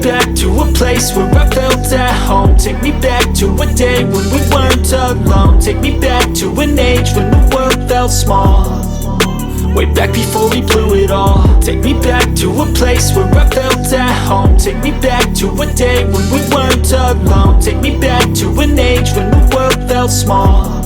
back to a place where I felt at home. Take me back to a day when we weren't alone. Take me back to an age when the world felt small, way back before we blew it all. Take me back to a place where I felt at home. Take me back to a day when we weren't alone. Take me back to an age when the world felt small,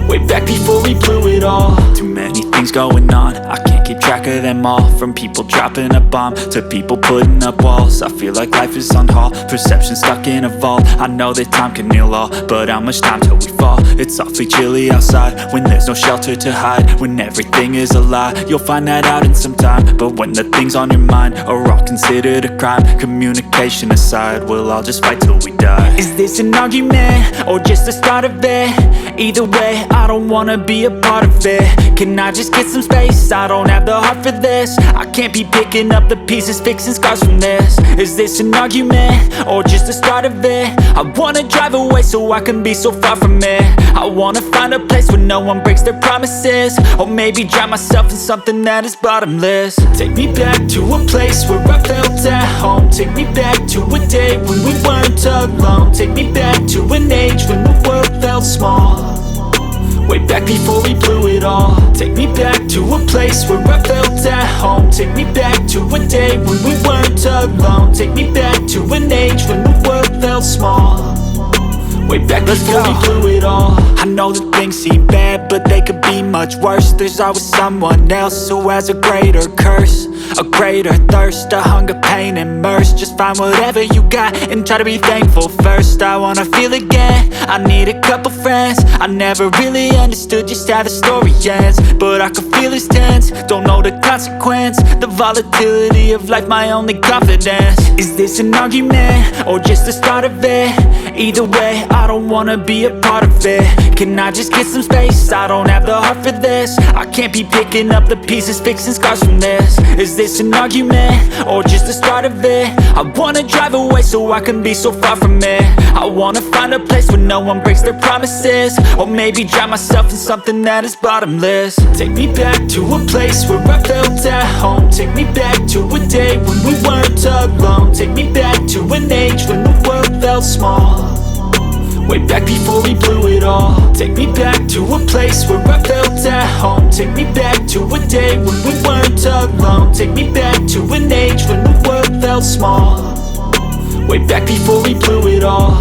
way back before we blew it all. Too many things going on, I can't keep track of them all. From people dropping a bomb to people putting up walls. I feel like life is on hold, perception stuck in a vault. I know that time can heal all, but how much time till we fall? It's awfully chilly outside when there's no shelter to hide. When everything is a lie, you'll find that out in some time. But when the things on your mind are all considered a crime, communication aside, we'll all just fight till we die. Is this an argument or just the start of it? Either way, I don't wanna be a part of it. Can I just get some space? I don't have the heart for this. I can't be picking up the pieces, fixing scars from this. Is this an argument or just the start of it? I wanna drive away so I can be so far from it. I wanna find a place where no one breaks their promises, or maybe drown myself in something that is bottomless. Take me back to a place where I felt at home. Take me back to a day when we weren't alone. Take me back to an age when the world felt small, way back before we blew it all. Take me back to a place where I felt at home. Take me back to a day when we weren't alone. Take me back to an age when the world felt small, way back before we blew it all. I know that things seem bad, but they could be much worse. There's always someone else who has a greater curse, a greater thirst, a hunger, pain, and mercy. Just find whatever you got and try to be thankful first. I wanna feel again, I need a couple friends. I never really understood just how the story ends, but I can feel it's tense, don't know the consequence. The volatility of life, my only confidence. Is this an argument or just the start of it? Either way, I don't wanna be a part of it. Can I just get some space? I don't have the heart for this. I can't be picking up the pieces, fixing scars from this. Is this an argument or just the start of it? I wanna drive away so I can be so far from it. I wanna find a place where no one breaks their promises, or maybe drown myself in something that is bottomless. Take me back to a place where I felt at home. Take me back to a day when we weren't alone. Take me back to an age when the world felt small, way back before we blew it all. Take me back to a place where I felt at home. Take me back to a day when we weren't alone. Take me back to an age when the world felt small, way back before we blew it all.